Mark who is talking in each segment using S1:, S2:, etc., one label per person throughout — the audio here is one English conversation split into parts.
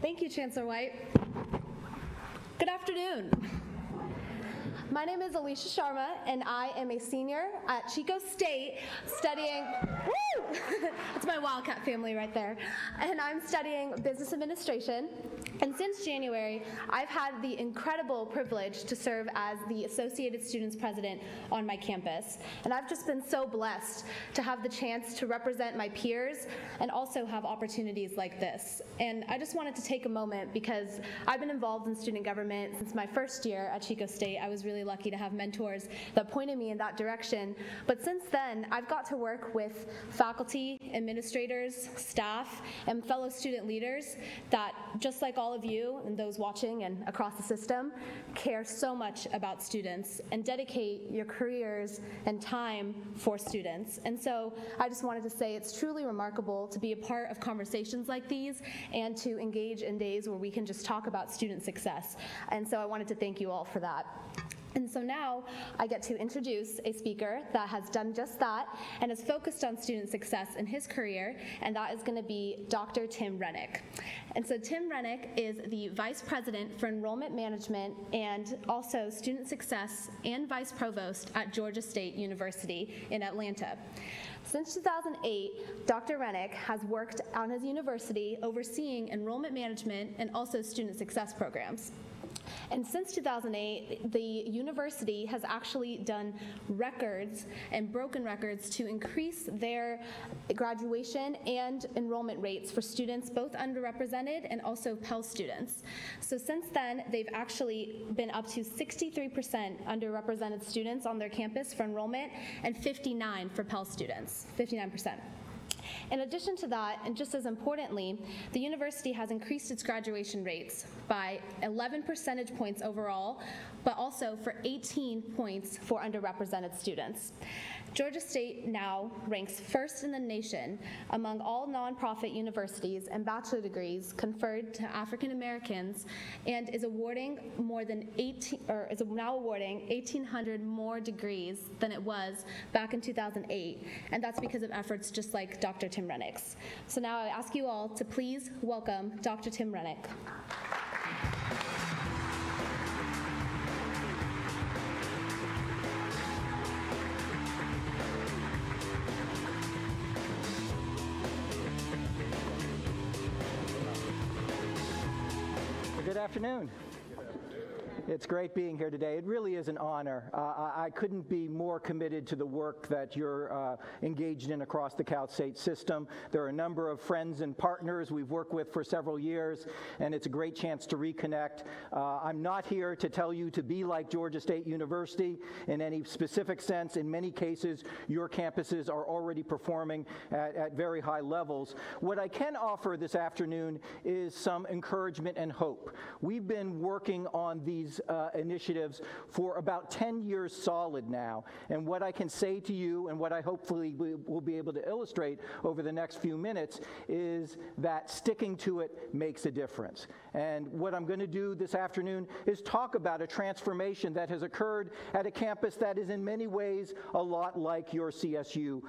S1: Thank you, Chancellor White. Good afternoon. My name is Alicia Sharma, and I am a senior at Chico State studying, woo! That's my Wildcat family right there. And I'm studying business administration. And since January, I've had the incredible privilege to serve as the Associated Students President on my campus. And I've just been so blessed to have the chance to represent my peers and also have opportunities like this. And I just wanted to take a moment because I've been involved in student government since my first year at Chico State. I was really lucky to have mentors that pointed me in that direction. But since then, I've got to work with faculty, administrators, staff, and fellow student leaders that, just like all of you and those watching and across the system, care so much about students and dedicate your careers and time for students. And so I just wanted to say it's truly remarkable to be a part of conversations like these and to engage in days where we can just talk about student success. And so I wanted to thank you all for that. And so now I get to introduce a speaker that has done just that and is focused on student success in his career, and that is going to be Dr. Tim Rennick. And so Tim Rennick is the Vice President for Enrollment Management and also Student Success and Vice Provost at Georgia State University in Atlanta. Since 2008, Dr. Rennick has worked on his university overseeing enrollment management and also student success programs. And since 2008, the university has actually done records and broken records to increase their graduation and enrollment rates for students, both underrepresented and also Pell students. So since then, they've actually been up to 63% underrepresented students on their campus for enrollment and 59% for Pell students, 59%. In addition to that, and just as importantly, the university has increased its graduation rates by 11 percentage points overall, but also for 18 points for underrepresented students. Georgia State now ranks first in the nation among all nonprofit universities and bachelor degrees conferred to African Americans, and is awarding now awarding 1,800 more degrees than it was back in 2008, and that's because of efforts just like Dr. Tim Rennick's. So now I ask you all to please welcome Dr. Tim Rennick.
S2: Good afternoon. It's great being here today. It really is an honor. I couldn't be more committed to the work that you're engaged in across the Cal State system. There are a number of friends and partners we've worked with for several years, and it's a great chance to reconnect. I'm not here to tell you to be like Georgia State University in any specific sense. In many cases, your campuses are already performing at very high levels. What I can offer this afternoon is some encouragement and hope. We've been working on these initiatives for about 10 years solid now, and what I can say to you and what I hopefully will be able to illustrate over the next few minutes is that sticking to it makes a difference. And what I'm going to do this afternoon is talk about a transformation that has occurred at a campus that is in many ways a lot like your CSU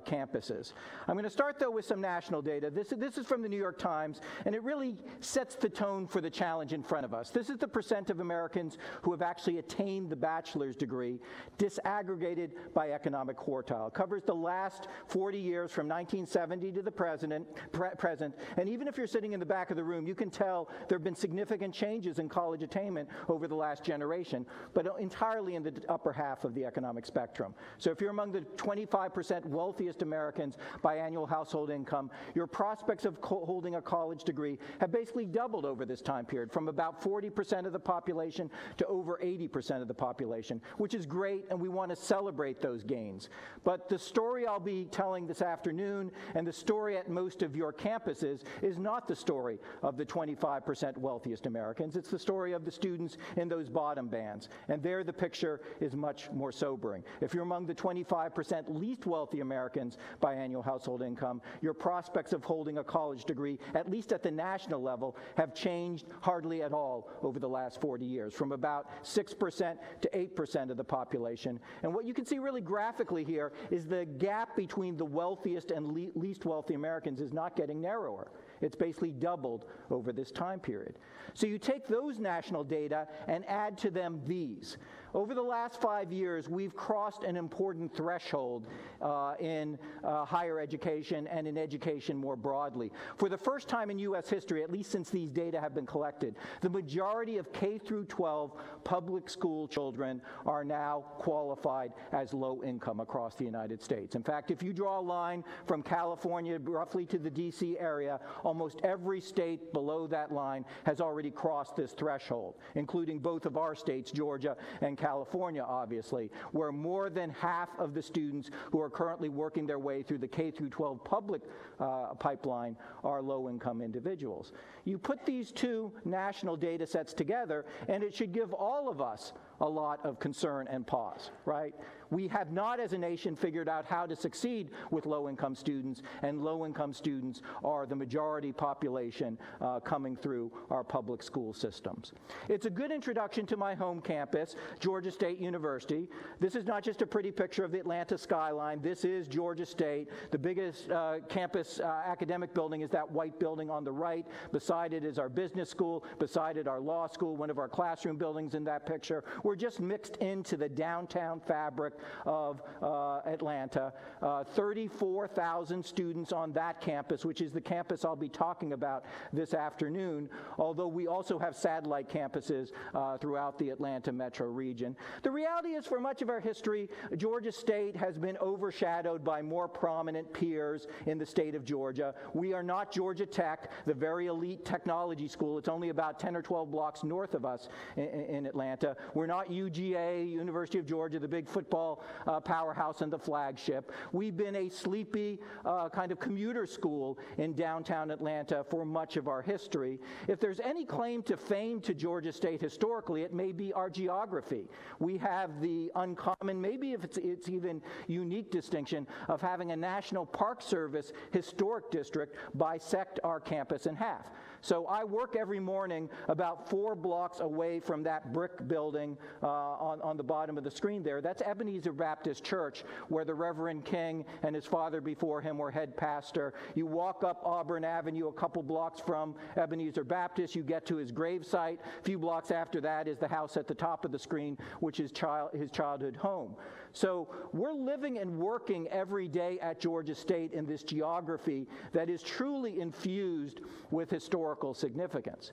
S2: campuses. I'm going to start though with some national data. This is from the New York Times, and it really sets the tone for the challenge in front of us. This is the percent of Americans who have actually attained the bachelor's degree, disaggregated by economic quartile. It covers the last 40 years from 1970 to the present. And even if you're sitting in the back of the room, you can tell there have been significant changes in college attainment over the last generation, but entirely in the upper half of the economic spectrum. So if you're among the 25% wealthiest Americans by annual household income, your prospects of holding a college degree have basically doubled over this time period, from about 40% of the population to over 80% of the population, which is great, and we want to celebrate those gains. But the story I'll be telling this afternoon, and the story at most of your campuses, is not the story of the 25% wealthiest Americans. It's the story of the students in those bottom bands, and there the picture is much more sobering. If you're among the 25% least wealthy Americans by annual household income, your prospects of holding a college degree, at least at the national level, have changed hardly at all over the last 40 years. years, from about 6% to 8% of the population. And what you can see really graphically here is the gap between the wealthiest and least wealthy Americans is not getting narrower. It's basically doubled over this time period. So you take those national data and add to them these. Over the last 5 years, we've crossed an important threshold in higher education and in education more broadly. For the first time in U.S. history, at least since these data have been collected, the majority of K through 12 public school children are now qualified as low income across the United States. In fact, if you draw a line from California roughly to the D.C. area, almost every state below that line has already crossed this threshold, including both of our states, Georgia and California, obviously, where more than half of the students who are currently working their way through the K through 12 public pipeline are low-income individuals. You put these two national data sets together, and it should give all of us a lot of concern and pause, right? We have not, as a nation, figured out how to succeed with low-income students, and low-income students are the majority population coming through our public school systems. It's a good introduction to my home campus, Georgia State University. This is not just a pretty picture of the Atlanta skyline. This is Georgia State. The biggest campus academic building is that white building on the right. Beside it is our business school. Beside it, our law school, one of our classroom buildings in that picture. We're just mixed into the downtown fabric of Atlanta. 34,000 students on that campus, which is the campus I'll be talking about this afternoon, although we also have satellite campuses throughout the Atlanta metro region. The reality is, for much of our history, Georgia State has been overshadowed by more prominent peers in the state of Georgia. We are not Georgia Tech, the very elite technology school. It's only about 10 or 12 blocks north of us in Atlanta. We're not UGA, University of Georgia, the big football powerhouse and the flagship. We've been a sleepy kind of commuter school in downtown Atlanta for much of our history. If there's any claim to fame to Georgia State historically, it may be our geography. We have the uncommon, maybe if it's even unique distinction of having a National Park Service historic district bisect our campus in half. So I work every morning about 4 blocks away from that brick building on the bottom of the screen there. That's Ebenezer Baptist Church, where the Reverend King and his father before him were head pastor. You walk up Auburn Avenue a couple blocks from Ebenezer Baptist, you get to his gravesite. A few blocks after that is the house at the top of the screen, which is his childhood home. So we're living and working every day at Georgia State in this geography that is truly infused with historical significance.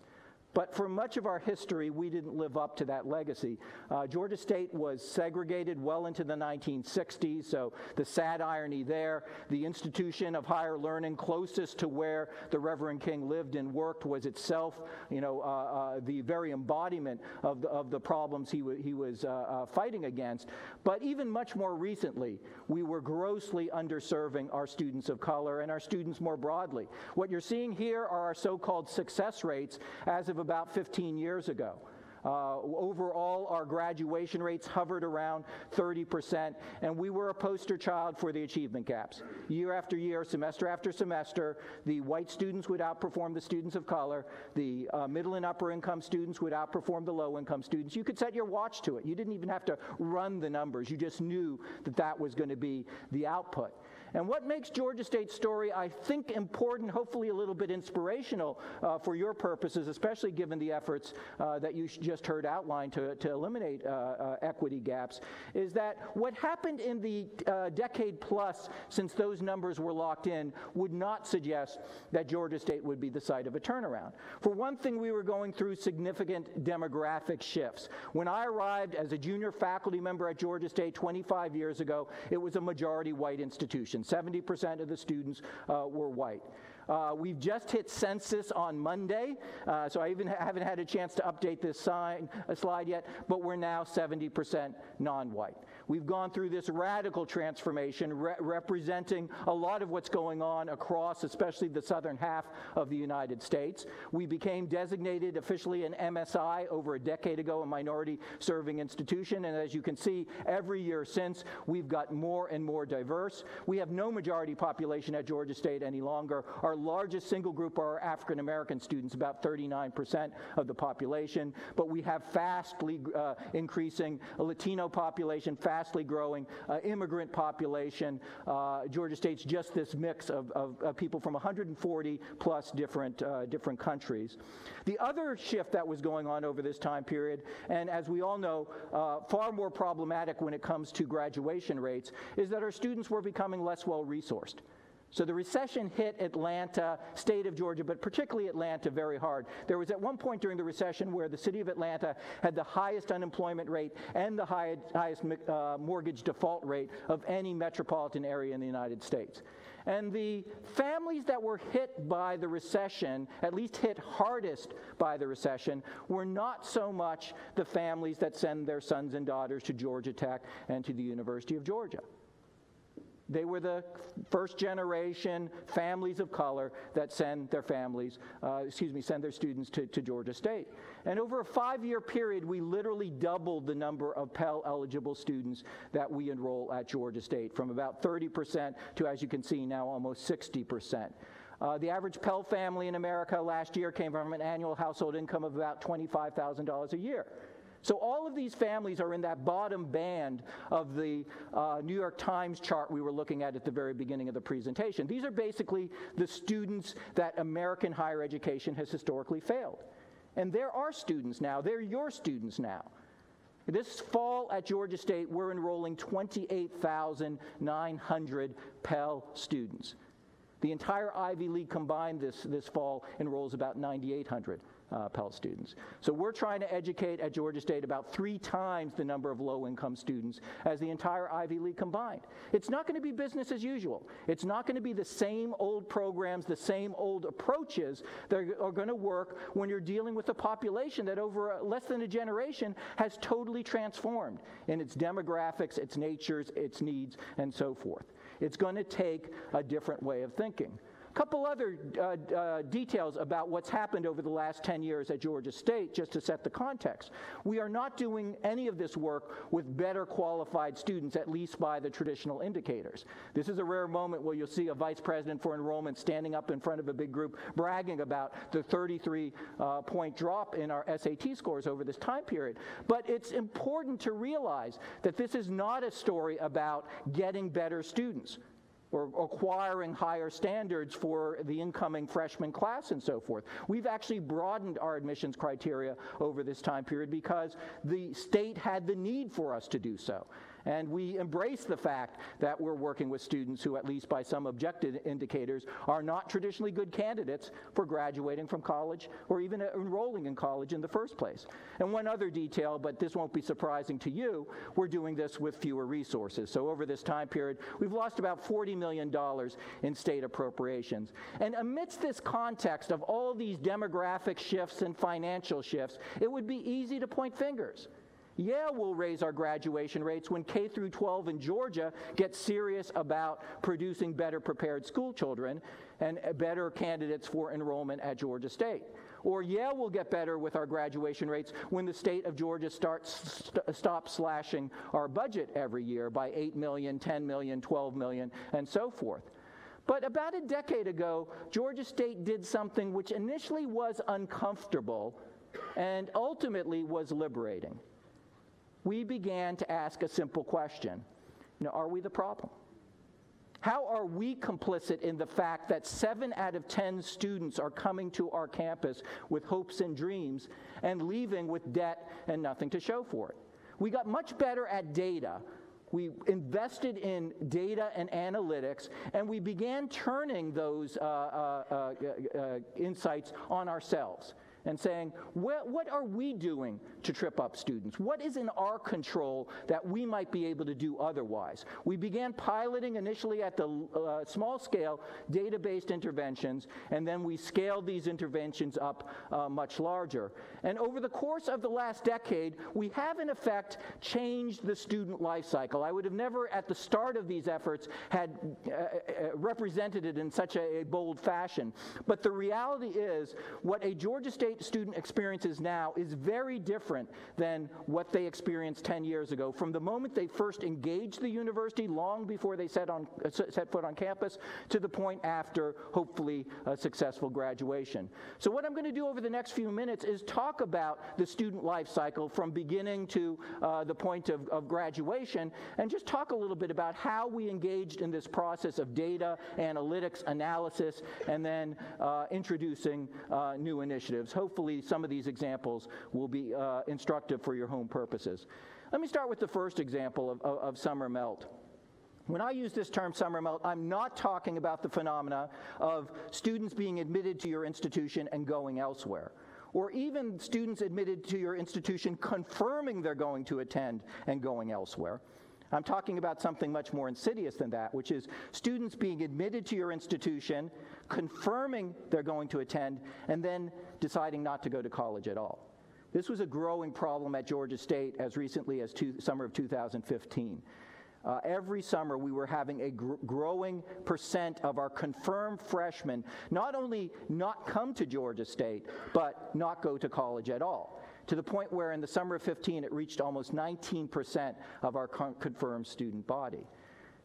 S2: But for much of our history, we didn't live up to that legacy. Georgia State was segregated well into the 1960s, so the sad irony there. The institution of higher learning closest to where the Reverend King lived and worked was itself, the very embodiment of the problems he was fighting against. But even much more recently, we were grossly underserving our students of color and our students more broadly. What you're seeing here are our so-called success rates as of about 15 years ago. Overall, our graduation rates hovered around 30%, and we were a poster child for the achievement gaps. Year after year, semester after semester, the white students would outperform the students of color. The middle and upper income students would outperform the low income students. You could set your watch to it. You didn't even have to run the numbers. You just knew that that was going to be the output. And what makes Georgia State's story, I think, important, hopefully a little bit inspirational for your purposes, especially given the efforts that you just heard outlined to eliminate equity gaps, is that what happened in the decade plus since those numbers were locked in would not suggest that Georgia State would be the site of a turnaround. For one thing, we were going through significant demographic shifts. When I arrived as a junior faculty member at Georgia State 25 years ago, it was a majority white institution. 70% of the students were white. We've just hit census on Monday, so I even haven't had a chance to update this slide yet, but we're now 70% non-white. We've gone through this radical transformation representing a lot of what's going on across, especially the southern half of the United States. We became designated officially an MSI over a decade ago, a minority serving institution, and as you can see, every year since, we've got more and more diverse. We have no majority population at Georgia State any longer. Our our largest single group are African American students, about 39% of the population, but we have fastly increasing Latino population, fastly growing immigrant population. Georgia State's just this mix of people from 140 plus different countries. The other shift that was going on over this time period, and as we all know, far more problematic when it comes to graduation rates, is that our students were becoming less well-resourced. So the recession hit Atlanta, state of Georgia, but particularly Atlanta very hard. There was at one point during the recession where the city of Atlanta had the highest unemployment rate and the highest mortgage default rate of any metropolitan area in the United States. And the families that were hit by the recession, at least hit hardest by the recession, were not so much the families that send their sons and daughters to Georgia Tech and to the University of Georgia. They were the first generation families of color that send their send their students to Georgia State. And over a 5-year period, we literally doubled the number of Pell eligible students that we enroll at Georgia State, from about 30% to, as you can see now, almost 60%. The average Pell family in America last year came from an annual household income of about $25,000 a year. So all of these families are in that bottom band of the New York Times chart we were looking at the very beginning of the presentation. These are basically the students that American higher education has historically failed. And there are students now. They're your students now. This fall at Georgia State, we're enrolling 28,900 Pell students. The entire Ivy League combined this fall enrolls about 9,800 Pell students. So we're trying to educate at Georgia State about 3 times the number of low-income students as the entire Ivy League combined. It's not going to be business as usual. It's not going to be the same old programs, the same old approaches that are going to work when you're dealing with a population that over less than a generation has totally transformed in its demographics, its natures, its needs, and so forth. It's going to take a different way of thinking. A couple other details about what's happened over the last 10 years at Georgia State, just to set the context. We are not doing any of this work with better qualified students, at least by the traditional indicators. This is a rare moment where you'll see a vice president for enrollment standing up in front of a big group bragging about the 33-point drop in our SAT scores over this time period. But it's important to realize that this is not a story about getting better students or acquiring higher standards for the incoming freshman class and so forth. We've actually broadened our admissions criteria over this time period because the state had the need for us to do so. And we embrace the fact that we're working with students who, at least by some objective indicators, are not traditionally good candidates for graduating from college or even enrolling in college in the first place. And one other detail, but this won't be surprising to you, we're doing this with fewer resources. So over this time period, we've lost about $40 million in state appropriations. And amidst this context of all these demographic shifts and financial shifts, it would be easy to point fingers. Yeah, we'll raise our graduation rates when K through 12 in Georgia gets serious about producing better prepared school children and better candidates for enrollment at Georgia State. Or yeah, we'll get better with our graduation rates when the state of Georgia stops slashing our budget every year by 8 million, 10 million, 12 million, and so forth. But about a decade ago, Georgia State did something which initially was uncomfortable and ultimately was liberating. We began to ask a simple question. Are we the problem? How are we complicit in the fact that 7 out of 10 students are coming to our campus with hopes and dreams and leaving with debt and nothing to show for it? We got much better at data. We invested in data and analytics, and we began turning those insights on ourselves and saying, what are we doing to trip up students? What is in our control that we might be able to do otherwise? We began piloting initially at the small-scale data-based interventions, and then we scaled these interventions up much larger. And over the course of the last decade, we have, in effect, changed the student life cycle. I would have never, at the start of these efforts, had represented it in such a bold fashion. But the reality is, what a Georgia State State student experiences now is very different than what they experienced 10 years ago. From the moment they first engaged the university, long before they set foot on campus, to the point after, hopefully, a successful graduation. So what I'm going to do over the next few minutes is talk about the student life cycle from beginning to the point of graduation, and just talk a little bit about how we engaged in this process of data, analytics, analysis, and then introducing new initiatives. Hopefully some of these examples will be instructive for your home purposes. Let me start with the first example of summer melt. When I use this term summer melt, I'm not talking about the phenomena of students being admitted to your institution and going elsewhere, or even students admitted to your institution confirming they're going to attend and going elsewhere. I'm talking about something much more insidious than that, which is students being admitted to your institution, confirming they're going to attend, and then deciding not to go to college at all. This was a growing problem at Georgia State as recently as summer of 2015. Every summer we were having a growing percent of our confirmed freshmen not only not come to Georgia State, but not go to college at all, to the point where in the summer of 15 it reached almost 19% of our confirmed student body.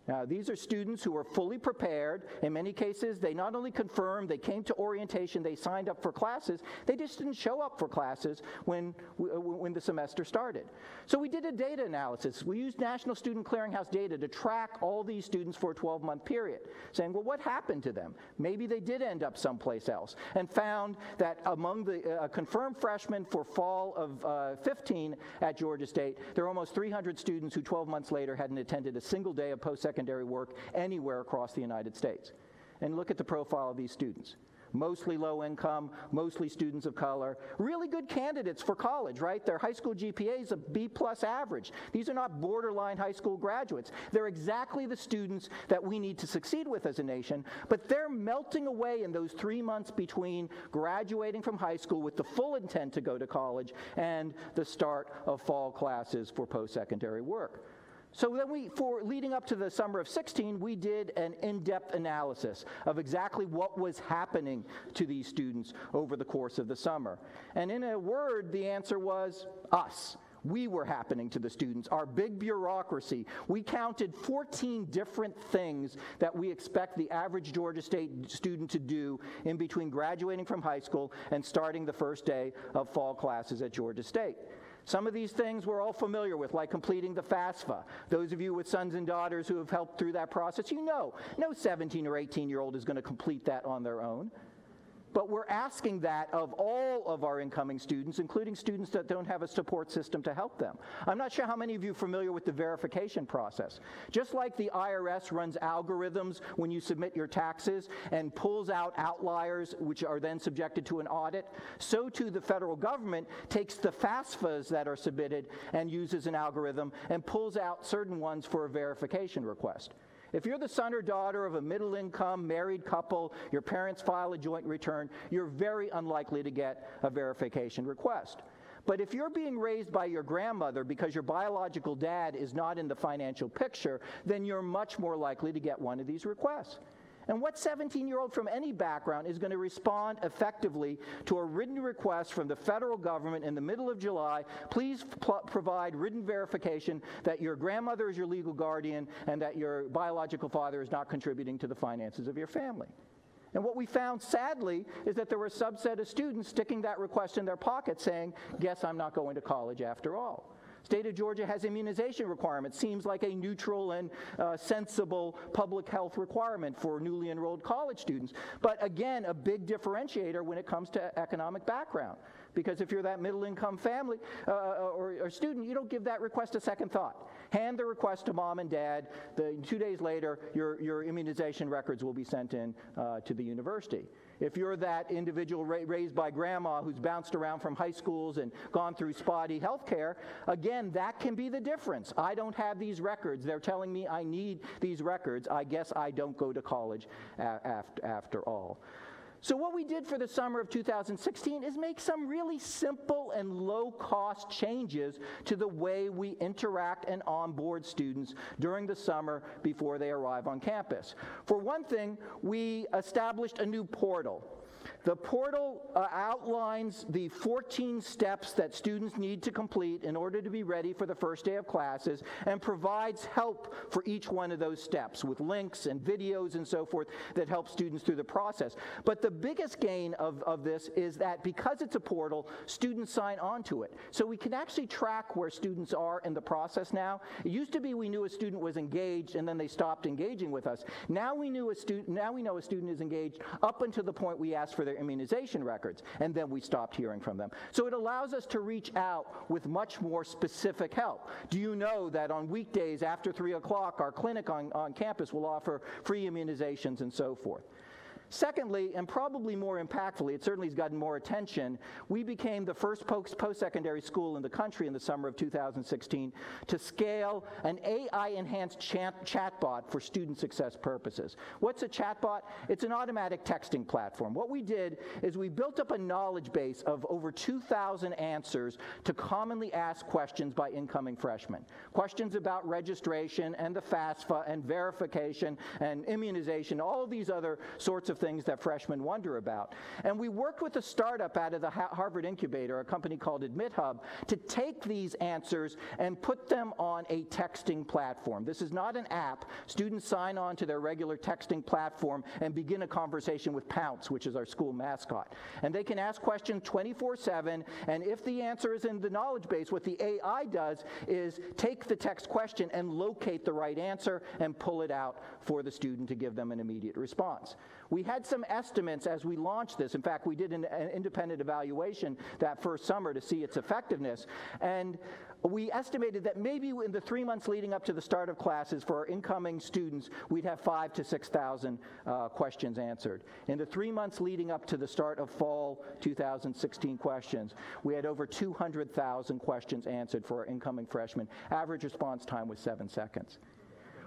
S2: Now, these are students who are fully prepared. In many cases, they not only confirmed, they came to orientation, they signed up for classes, they just didn't show up for classes when the semester started. So we did a data analysis. We used National Student Clearinghouse data to track all these students for a 12-month period, saying, well, what happened to them? Maybe they did end up someplace else, and found that among the confirmed freshmen for fall of 15 at Georgia State, there were almost 300 students who 12 months later hadn't attended a single day of post-secondary work anywhere across the United States. And look at the profile of these students. Mostly low income, mostly students of color, really good candidates for college, right? Their high school GPA is a B+ average. These are not borderline high school graduates. They're exactly the students that we need to succeed with as a nation, but they're melting away in those 3 months between graduating from high school with the full intent to go to college and the start of fall classes for post-secondary work. So then leading up to the summer of 16, we did an in-depth analysis of exactly what was happening to these students over the course of the summer. And in a word, the answer was us. We were happening to the students, our big bureaucracy. We counted 14 different things that we expect the average Georgia State student to do in between graduating from high school and starting the first day of fall classes at Georgia State. Some of these things we're all familiar with, like completing the FAFSA. Those of you with sons and daughters who have helped through that process, you know, no 17 or 18-year-old is going to complete that on their own. But we're asking that of all of our incoming students, including students that don't have a support system to help them. I'm not sure how many of you are familiar with the verification process. Just like the IRS runs algorithms when you submit your taxes and pulls out outliers which are then subjected to an audit, so too the federal government takes the FAFSAs that are submitted and uses an algorithm and pulls out certain ones for a verification request. If you're the son or daughter of a middle-income married couple, your parents file a joint return, you're very unlikely to get a verification request. But if you're being raised by your grandmother because your biological dad is not in the financial picture, then you're much more likely to get one of these requests. And what 17-year-old from any background is going to respond effectively to a written request from the federal government in the middle of July, please provide written verification that your grandmother is your legal guardian and that your biological father is not contributing to the finances of your family? And what we found, sadly, is that there were a subset of students sticking that request in their pocket saying, guess I'm not going to college after all. State of Georgia has immunization requirements. Seems like a neutral and sensible public health requirement for newly enrolled college students. But again, a big differentiator when it comes to economic background. Because if you're that middle-income family or student, you don't give that request a second thought. Hand the request to mom and dad. 2 days later, your immunization records will be sent in to the university. If you're that individual raised by grandma who's bounced around from high schools and gone through spotty health care, again, that can be the difference. I don't have these records. They're telling me I need these records. I guess I don't go to college after all. So what we did for the summer of 2016 is make some really simple and low-cost changes to the way we interact and onboard students during the summer before they arrive on campus. For one thing, we established a new portal. The portal outlines the 14 steps that students need to complete in order to be ready for the first day of classes, and provides help for each one of those steps with links and videos and so forth that help students through the process. But the biggest gain of this is that because it's a portal, students sign on to it. So we can actually track where students are in the process now. It used to be we knew a student was engaged and then they stopped engaging with us. Now we know a student is engaged up until the point we asked for their immunization records, and then we stopped hearing from them. So it allows us to reach out with much more specific help. Do you know that on weekdays after 3 o'clock, our clinic on campus will offer free immunizations and so forth? Secondly, and probably more impactfully, it certainly has gotten more attention, we became the first post-secondary school in the country in the summer of 2016 to scale an AI-enhanced chatbot for student success purposes. What's a chatbot? It's an automatic texting platform. What we did is we built up a knowledge base of over 2,000 answers to commonly asked questions by incoming freshmen. Questions about registration and the FAFSA and verification and immunization, all of these other sorts of things that freshmen wonder about. And we worked with a startup out of the Harvard incubator, a company called AdmitHub, to take these answers and put them on a texting platform. This is not an app. Students sign on to their regular texting platform and begin a conversation with Pounce, which is our school mascot. And they can ask questions 24/7, and if the answer is in the knowledge base, what the AI does is take the text question and locate the right answer and pull it out for the student to give them an immediate response. We had some estimates as we launched this. In fact, we did an independent evaluation that first summer to see its effectiveness, and we estimated that maybe in the 3 months leading up to the start of classes for our incoming students, we'd have 5,000 to 6,000 questions answered. In the 3 months leading up to the start of fall 2016 questions, we had over 200,000 questions answered for our incoming freshmen. Average response time was 7 seconds.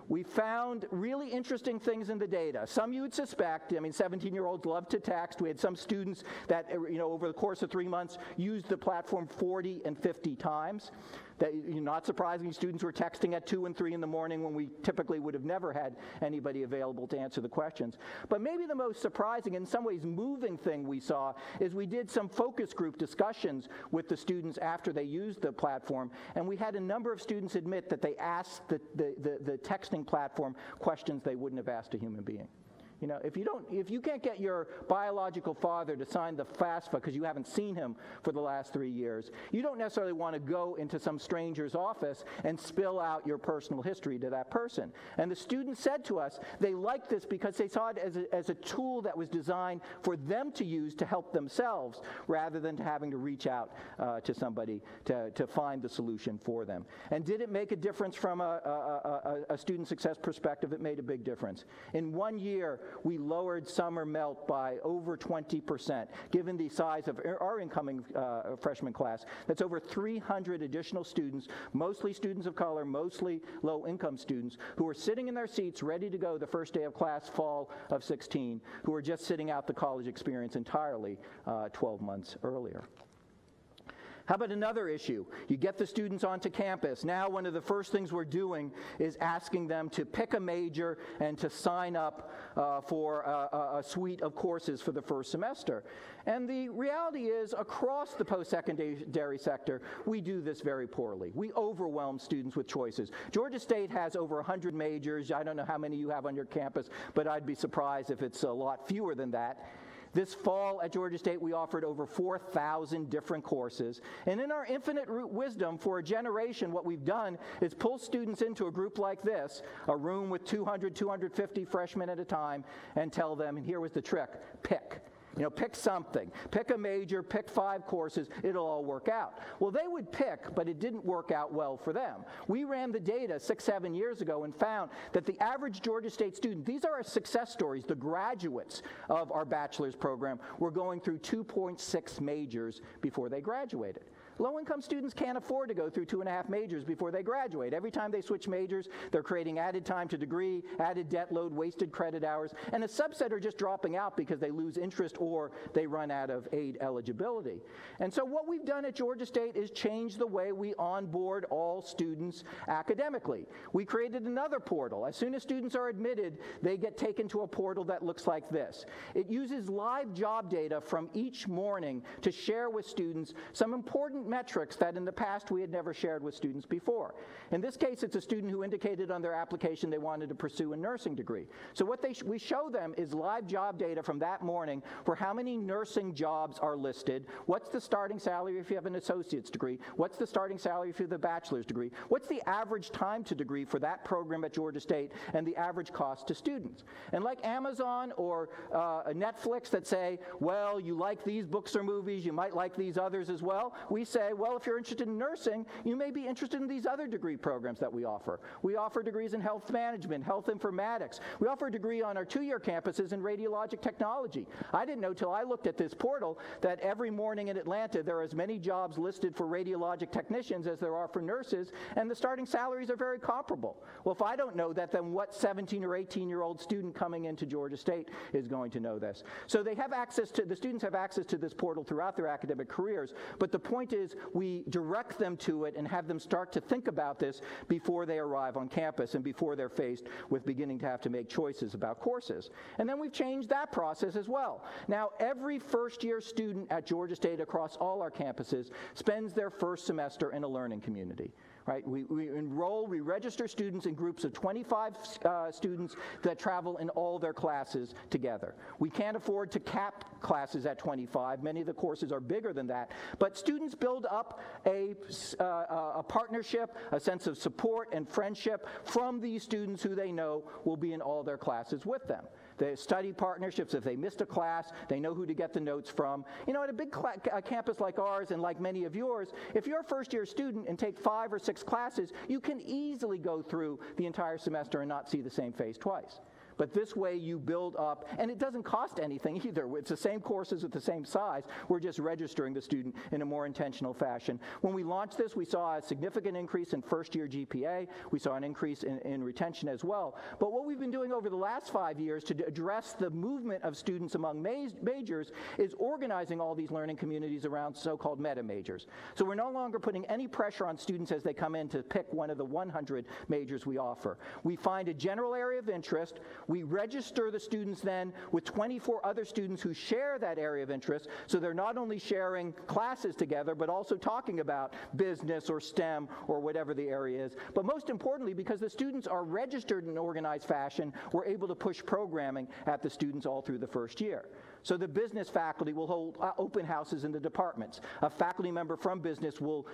S2: We found really interesting things in the data. Some you would suspect. I mean, 17-year-olds love to text. We had some students that, over the course of 3 months, used the platform 40 and 50 times. That, not surprisingly, students were texting at 2 and 3 in the morning when we typically would have never had anybody available to answer the questions. But maybe the most surprising, in some ways moving thing we saw is we did some focus group discussions with the students after they used the platform, and we had a number of students admit that they asked the texting platform questions they wouldn't have asked a human being. If you can't get your biological father to sign the FAFSA because you haven't seen him for the last 3 years, you don't necessarily want to go into some stranger's office and spill out your personal history to that person. And the students said to us they liked this because they saw it as a tool that was designed for them to use to help themselves rather than having to reach out to somebody to find the solution for them. And did it make a difference from a student success perspective? It made a big difference. In 1 year, we lowered summer melt by over 20%. Given the size of our incoming freshman class, that's over 300 additional students, mostly students of color, mostly low-income students, who are sitting in their seats ready to go the first day of class, fall of 16, who are just sitting out the college experience entirely 12 months earlier. How about another issue? You get the students onto campus. Now one of the first things we're doing is asking them to pick a major and to sign up for a suite of courses for the first semester. And the reality is, across the post-secondary sector, we do this very poorly. We overwhelm students with choices. Georgia State has over 100 majors. I don't know how many you have on your campus, but I'd be surprised if it's a lot fewer than that. This fall at Georgia State, we offered over 4,000 different courses. And in our infinite wisdom for a generation, what we've done is pull students into a group like this, a room with 200, 250 freshmen at a time, and tell them, and here was the trick, pick. Pick something. Pick a major, pick 5 courses, it'll all work out. Well, they would pick, but it didn't work out well for them. We ran the data 6, 7 years ago and found that the average Georgia State student, these are our success stories, the graduates of our bachelor's program, were going through 2.6 majors before they graduated. Low-income students can't afford to go through 2.5 majors before they graduate. Every time they switch majors, they're creating added time to degree, added debt load, wasted credit hours, and a subset are just dropping out because they lose interest or they run out of aid eligibility. And so what we've done at Georgia State is change the way we onboard all students academically. We created another portal. As soon as students are admitted, they get taken to a portal that looks like this. It uses live job data from each morning to share with students some important metrics that in the past we had never shared with students before. In this case, it's a student who indicated on their application they wanted to pursue a nursing degree. So what we show them is live job data from that morning for how many nursing jobs are listed, what's the starting salary if you have an associate's degree, what's the starting salary if you have a bachelor's degree, what's the average time to degree for that program at Georgia State, and the average cost to students. And like Amazon or Netflix that say, well, you like these books or movies, you might like these others as well, we say, well, if you're interested in nursing, you may be interested in these other degree programs that we offer. We offer degrees in health management, health informatics. We offer a degree on our 2-year campuses in radiologic technology. I didn't know till I looked at this portal that every morning in Atlanta there are as many jobs listed for radiologic technicians as there are for nurses, and the starting salaries are very comparable. Well, if I don't know that, then what 17 or 18-year-old student coming into Georgia State is going to know this? So they have access to, the students have access to this portal throughout their academic careers, but the point is we direct them to it and have them start to think about this before they arrive on campus and before they're faced with beginning to have to make choices about courses. And then we've changed that process as well. Now, every first-year student at Georgia State across all our campuses spends their first semester in a learning community. Right? We register students in groups of 25 students that travel in all their classes together. We can't afford to cap classes at 25. Many of the courses are bigger than that. But students build up a partnership, a sense of support and friendship from these students who they know will be in all their classes with them. They study partnerships. If they missed a class, they know who to get the notes from. You know, at a big campus like ours and like many of yours, if you're a first-year student and take 5 or 6 classes, you can easily go through the entire semester and not see the same face twice. But this way you build up, and it doesn't cost anything either. It's the same courses at the same size. We're just registering the student in a more intentional fashion. When we launched this, we saw a significant increase in first-year GPA. We saw an increase in retention as well. But what we've been doing over the last 5 years to address the movement of students among majors is organizing all these learning communities around so-called meta majors. So we're no longer putting any pressure on students as they come in to pick one of the 100 majors we offer. We find a general area of interest. We register the students then with 24 other students who share that area of interest, so they're not only sharing classes together, but also talking about business or STEM or whatever the area is. But most importantly, because the students are registered in an organized fashion, we're able to push programming at the students all through the first year. So the business faculty will hold open houses in the departments. A faculty member from business will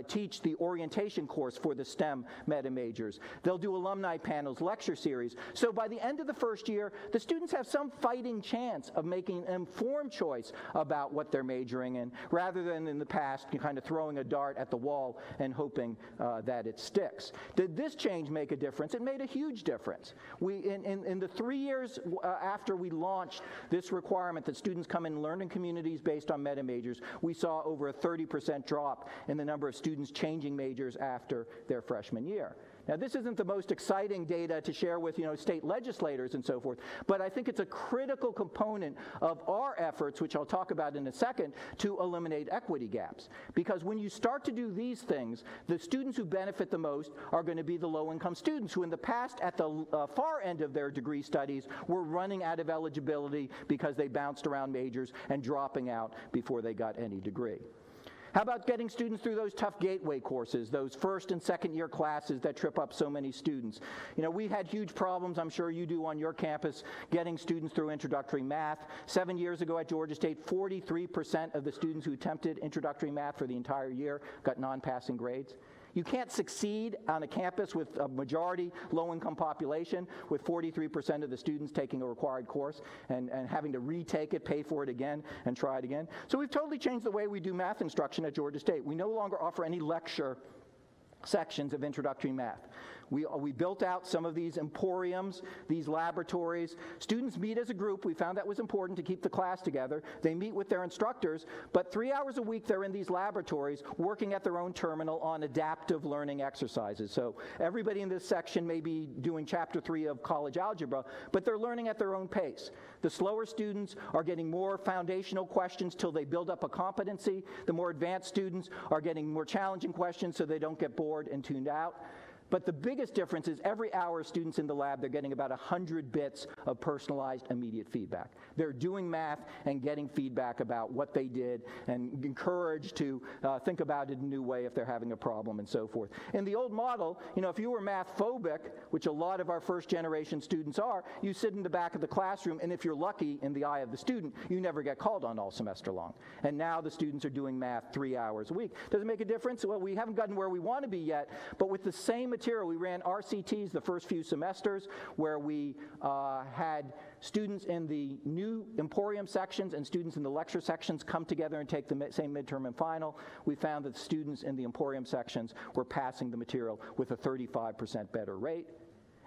S2: teach the orientation course for the STEM meta majors. They'll do alumni panels, lecture series. So by the end of the first year, the students have some fighting chance of making an informed choice about what they're majoring in, rather than in the past kind of throwing a dart at the wall and hoping that it sticks. Did this change make a difference? It made a huge difference. In the 3 years after we launched this requirement that students come in learning communities based on meta majors, we saw over a 30% drop in the number of students changing majors after their freshman year. Now, this isn't the most exciting data to share with, state legislators and so forth, but I think it's a critical component of our efforts, which I'll talk about in a second, to eliminate equity gaps. Because when you start to do these things, the students who benefit the most are going to be the low-income students who in the past, at the far end of their degree studies, were running out of eligibility because they bounced around majors and dropping out before they got any degree. How about getting students through those tough gateway courses, those first and second year classes that trip up so many students? We had huge problems, I'm sure you do on your campus, getting students through introductory math. 7 years ago at Georgia State, 43% of the students who attempted introductory math for the entire year got non-passing grades. You can't succeed on a campus with a majority low-income population with 43% of the students taking a required course and having to retake it, pay for it again, and try it again. So we've totally changed the way we do math instruction at Georgia State. We no longer offer any lecture sections of introductory math. We built out some of these emporiums, these laboratories. Students meet as a group. We found that was important to keep the class together. They meet with their instructors, but 3 hours a week they're in these laboratories working at their own terminal on adaptive learning exercises. So everybody in this section may be doing chapter 3 of college algebra, but they're learning at their own pace. The slower students are getting more foundational questions till they build up a competency. The more advanced students are getting more challenging questions so they don't get bored and tuned out. But the biggest difference is every hour students in the lab, they're getting about 100 bits of personalized immediate feedback. They're doing math and getting feedback about what they did and encouraged to think about it in a new way if they're having a problem and so forth. In the old model, if you were math phobic, which a lot of our first generation students are, you sit in the back of the classroom, and if you're lucky in the eye of the student, you never get called on all semester long. And now the students are doing math 3 hours a week. Does it make a difference? Well, we haven't gotten where we want to be yet, but with the same material, we ran RCTs the first few semesters where we had students in the new Emporium sections and students in the lecture sections come together and take the same midterm and final. We found that students in the Emporium sections were passing the material with a 35% better rate.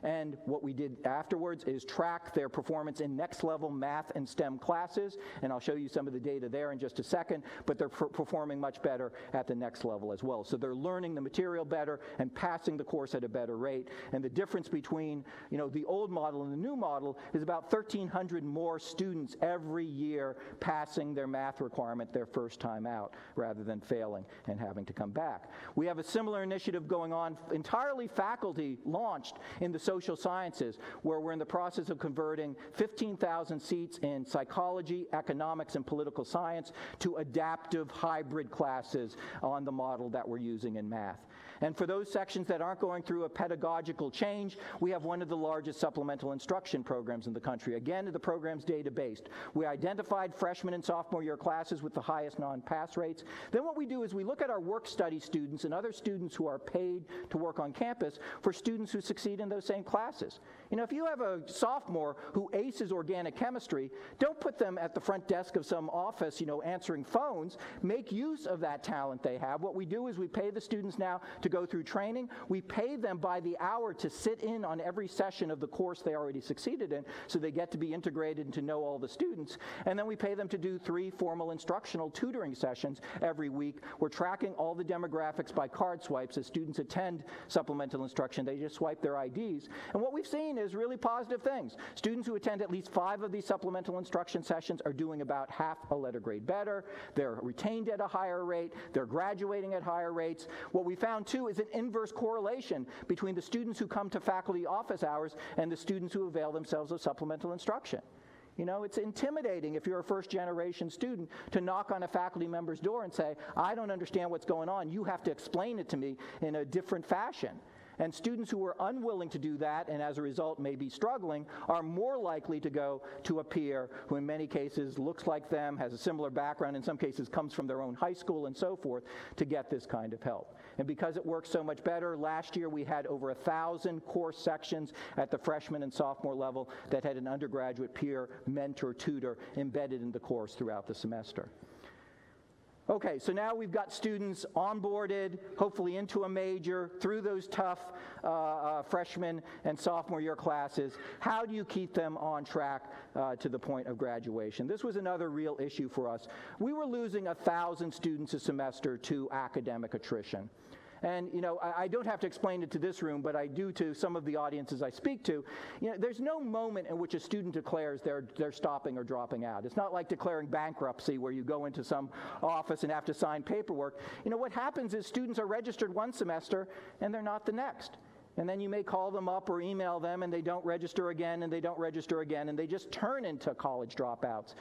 S2: And what we did afterwards is track their performance in next level math and STEM classes, and I'll show you some of the data there in just a second, but they're performing much better at the next level as well. So they're learning the material better and passing the course at a better rate, and the difference between the old model and the new model is about 1,300 more students every year passing their math requirement their first time out rather than failing and having to come back. We have a similar initiative going on, entirely faculty launched in the social sciences, where we're in the process of converting 15,000 seats in psychology, economics, and political science to adaptive hybrid classes on the model that we're using in math. And for those sections that aren't going through a pedagogical change, we have one of the largest supplemental instruction programs in the country. Again, the program's data-based. We identified freshman and sophomore year classes with the highest non-pass rates. Then what we do is we look at our work study students and other students who are paid to work on campus for students who succeed in those same classes. If you have a sophomore who aces organic chemistry, don't put them at the front desk of some office, answering phones. Make use of that talent they have. What we do is we pay the students now to go through training. We pay them by the hour to sit in on every session of the course they already succeeded in, so they get to be integrated and to know all the students. And then we pay them to do 3 formal instructional tutoring sessions every week. We're tracking all the demographics by card swipes as students attend supplemental instruction. They just swipe their IDs. And what we've seen is really positive things. Students who attend at least 5 of these supplemental instruction sessions are doing about half a letter grade better. They're retained at a higher rate. They're graduating at higher rates. What we found, too, is an inverse correlation between the students who come to faculty office hours and the students who avail themselves of supplemental instruction. It's intimidating if you're a first-generation student to knock on a faculty member's door and say, I don't understand what's going on. You have to explain it to me in a different fashion. And students who are unwilling to do that and as a result may be struggling are more likely to go to a peer who in many cases looks like them, has a similar background, in some cases comes from their own high school and so forth, to get this kind of help. And because it works so much better, last year we had over 1,000 course sections at the freshman and sophomore level that had an undergraduate peer, mentor, tutor embedded in the course throughout the semester. Okay, so now we've got students onboarded, hopefully into a major, through those tough freshman and sophomore year classes. How do you keep them on track to the point of graduation? This was another real issue for us. We were losing 1,000 students a semester to academic attrition. And, I don't have to explain it to this room, but I do to some of the audiences I speak to. There's no moment in which a student declares they're stopping or dropping out. It's not like declaring bankruptcy where you go into some office and have to sign paperwork. What happens is students are registered one semester and they're not the next. And then you may call them up or email them and they don't register again and they don't register again and they just turn into college dropouts.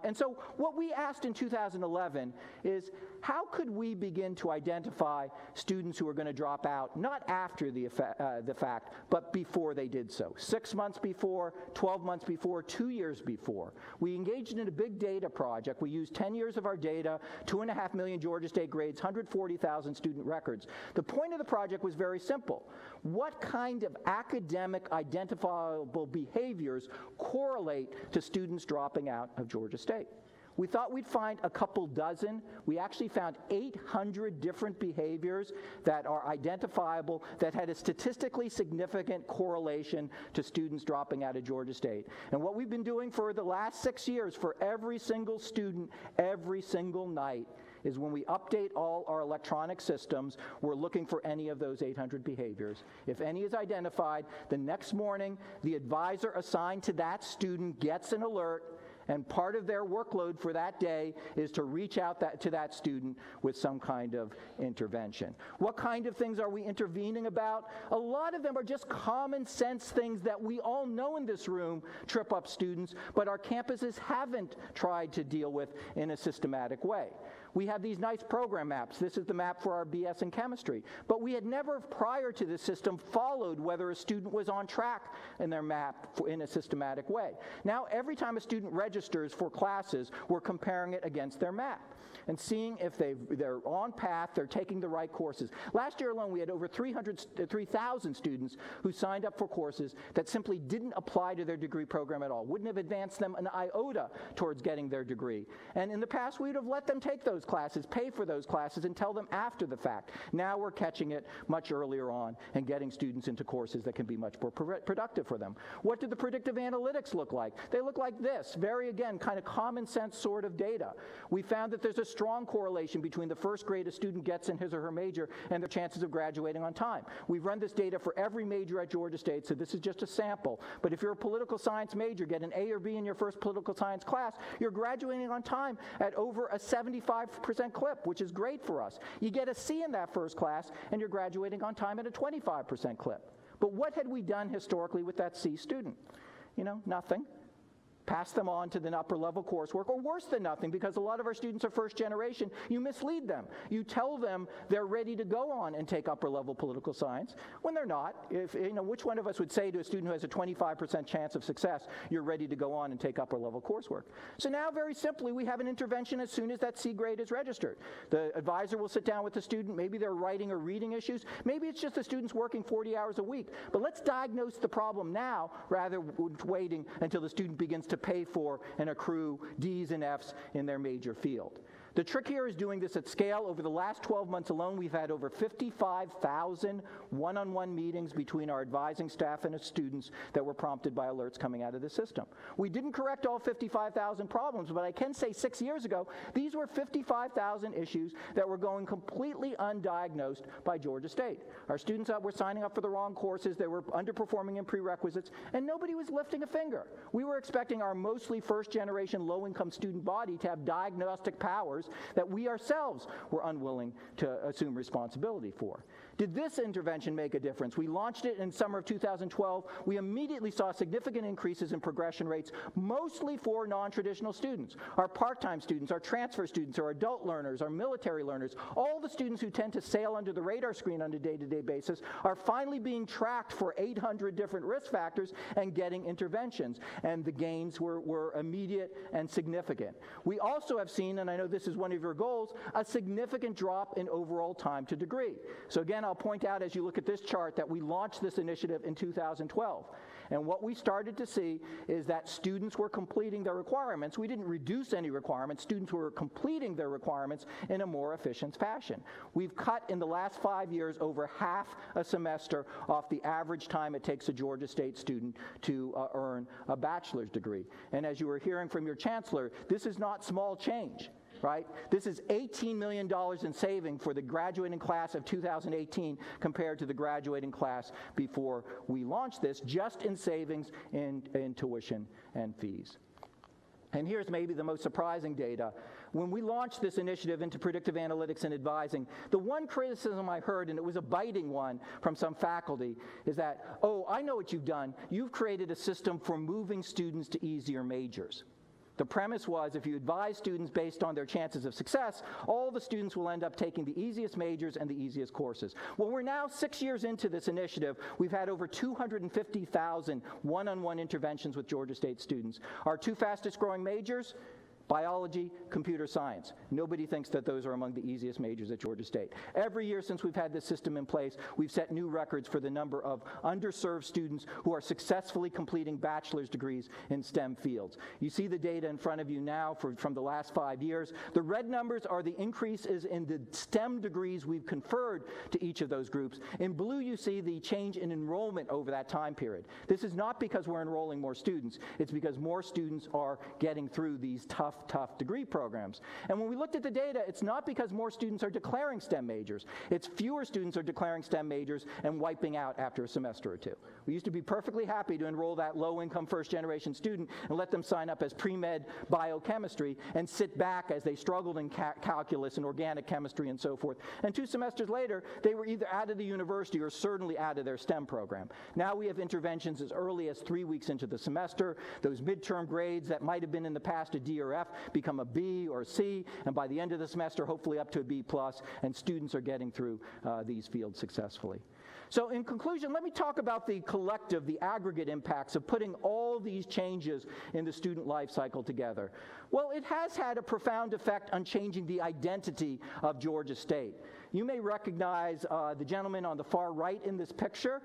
S2: And so what we asked in 2011 is how could we begin to identify students who are going to drop out, not after the fact, but before they did so? 6 months before, 12 months before, 2 years before. We engaged in a big data project. We used 10 years of our data, 2.5 million Georgia State grades, 140,000 student records. The point of the project was very simple. What kind of academic identifiable behaviors correlate to students dropping out of Georgia State? We thought we'd find a couple dozen. We actually found 800 different behaviors that are identifiable that had a statistically significant correlation to students dropping out of Georgia State. And what we've been doing for the last 6 years for every single student, every single night, is when we update all our electronic systems, we're looking for any of those 800 behaviors. If any is identified, the next morning, the advisor assigned to that student gets an alert, and part of their workload for that day is to reach out to that student with some kind of intervention. What kind of things are we intervening about? A lot of them are just common sense things that we all know in this room trip up students, but our campuses haven't tried to deal with in a systematic way. We have these nice program maps. This is the map for our BS in chemistry. But we had never, prior to this system, followed whether a student was on track in their map in a systematic way. Now, every time a student registers for classes, we're comparing it against their map and seeing if they're on path, they're taking the right courses. Last year alone, we had over 3,000 students who signed up for courses that simply didn't apply to their degree program at all, wouldn't have advanced them an iota towards getting their degree. And in the past, we would have let them take those classes, pay for those classes, and tell them after the fact. Now we're catching it much earlier on and getting students into courses that can be much more productive for them. What do the predictive analytics look like? They look like this, very, again, kind of common sense sort of data. We found that there's a strong correlation between the first grade a student gets in his or her major and their chances of graduating on time. We've run this data for every major at Georgia State, so this is just a sample. But if you're a political science major, get an A or B in your first political science class, you're graduating on time at over a 75% clip, which is great for us. You get a C in that first class, and you're graduating on time at a 25% clip. But what had we done historically with that C student? You know, nothing. Pass them on to the upper level coursework, or worse than nothing, because a lot of our students are first generation. You mislead them. You tell them they're ready to go on and take upper level political science when they're not. If, you know, which one of us would say to a student who has a 25% chance of success, you're ready to go on and take upper level coursework? So now, very simply, we have an intervention as soon as that C grade is registered. The advisor will sit down with the student. Maybe they're writing or reading issues. Maybe it's just the student's working 40 hours a week. But let's diagnose the problem now rather than waiting until the student begins to pay for and accrue D's and F's in their major field. The trick here is doing this at scale. Over the last 12 months alone, we've had over 55,000 one-on-one meetings between our advising staff and students that were prompted by alerts coming out of the system. We didn't correct all 55,000 problems, but I can say 6 years ago, these were 55,000 issues that were going completely undiagnosed by Georgia State. Our students were signing up for the wrong courses, they were underperforming in prerequisites, and nobody was lifting a finger. We were expecting our mostly first-generation low-income student body to have diagnostic powers that we ourselves were unwilling to assume responsibility for. Did this intervention make a difference? We launched it in summer of 2012. We immediately saw significant increases in progression rates, mostly for non-traditional students. Our part-time students, our transfer students, our adult learners, our military learners, all the students who tend to sail under the radar screen on a day-to-day basis are finally being tracked for 800 different risk factors and getting interventions. And the gains were immediate and significant. We also have seen, and I know this is one of your goals, a significant drop in overall time to degree. So again, I'll point out as you look at this chart that we launched this initiative in 2012. And what we started to see is that students were completing their requirements. We didn't reduce any requirements. Students were completing their requirements in a more efficient fashion. We've cut in the last 5 years over half a semester off the average time it takes a Georgia State student to earn a bachelor's degree. And as you were hearing from your chancellor, this is not small change. Right? This is $18 million in saving for the graduating class of 2018 compared to the graduating class before we launched this, just in savings in tuition and fees. And here's maybe the most surprising data. When we launched this initiative into predictive analytics and advising, the one criticism I heard, and it was a biting one from some faculty, is that, oh, I know what you've done. You've created a system for moving students to easier majors. The premise was if you advise students based on their chances of success, all the students will end up taking the easiest majors and the easiest courses. Well, we're now 6 years into this initiative. We've had over 250,000 one-on-one interventions with Georgia State students. Our two fastest growing majors, Biology, computer science. Nobody thinks that those are among the easiest majors at Georgia State. Every year since we've had this system in place, we've set new records for the number of underserved students who are successfully completing bachelor's degrees in STEM fields. You see the data in front of you now from the last 5 years. The red numbers are the increases in the STEM degrees we've conferred to each of those groups. In blue, you see the change in enrollment over that time period. This is not because we're enrolling more students. It's because more students are getting through these tough degree programs. And when we looked at the data, it's not because more students are declaring STEM majors. It's fewer students are declaring STEM majors and wiping out after a semester or two. We used to be perfectly happy to enroll that low-income first-generation student and let them sign up as pre-med biochemistry and sit back as they struggled in calculus and organic chemistry and so forth. And 2 semesters later, they were either out of the university or certainly out of their STEM program. Now we have interventions as early as 3 weeks into the semester. Those midterm grades that might have been in the past a D or F become a B or C, and by the end of the semester, hopefully up to a B+, and students are getting through these fields successfully. So in conclusion, let me talk about the collective, the aggregate impacts of putting all these changes in the student life cycle together. Well, it has had a profound effect on changing the identity of Georgia State. You may recognize the gentleman on the far right in this picture.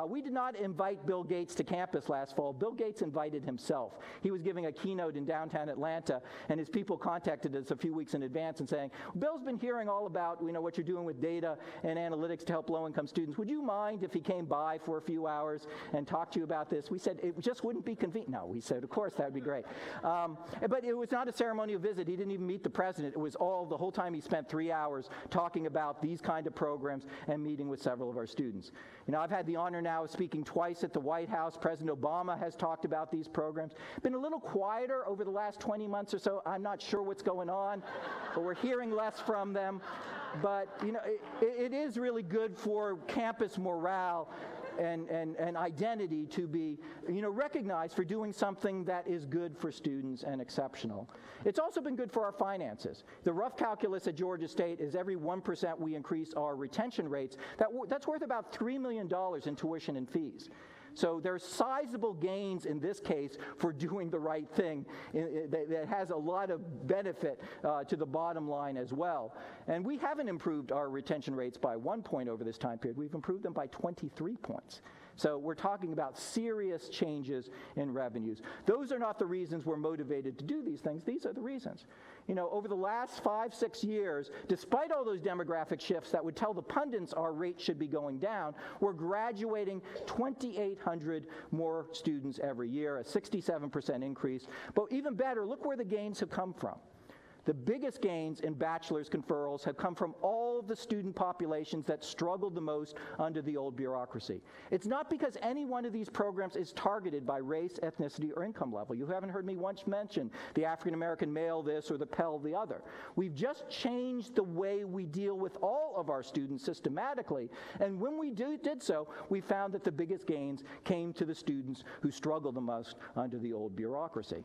S2: We did not invite Bill Gates to campus last fall. Bill Gates invited himself. He was giving a keynote in downtown Atlanta, and his people contacted us a few weeks in advance and saying, Bill's been hearing all about what you're doing with data and analytics to help low-income students. Would you mind if he came by for a few hours and talked to you about this? We said, it just wouldn't be convenient. No, we said, of course, that would be great. But it was not a ceremonial visit. He didn't even meet the president. It was the whole time he spent 3 hours talking about these kind of programs and meeting with several of our students. I've had the honor now of speaking twice at the White House. President Obama has talked about these programs. Been a little quieter over the last 20 months or so. I'm not sure what's going on, but we're hearing less from them. But it is really good for campus morale and identity to be recognized for doing something that is good for students and exceptional. It's also been good for our finances. The rough calculus at Georgia State is every 1% we increase our retention rates, that's worth about $3 million in tuition and fees. So there's sizable gains in this case for doing the right thing that has a lot of benefit to the bottom line as well. And we haven't improved our retention rates by 1 point over this time period. We've improved them by 23 points. So we're talking about serious changes in revenues. Those are not the reasons we're motivated to do these things. These are the reasons. Over the last 5-6 years, despite all those demographic shifts that would tell the pundits our rate should be going down, we're graduating 2,800 more students every year, a 67% increase. But even better, look where the gains have come from. The biggest gains in bachelor's conferrals have come from all the student populations that struggled the most under the old bureaucracy. It's not because any one of these programs is targeted by race, ethnicity, or income level. You haven't heard me once mention the African-American male this or the Pell the other. We've just changed the way we deal with all of our students systematically, and when we did so, we found that the biggest gains came to the students who struggled the most under the old bureaucracy.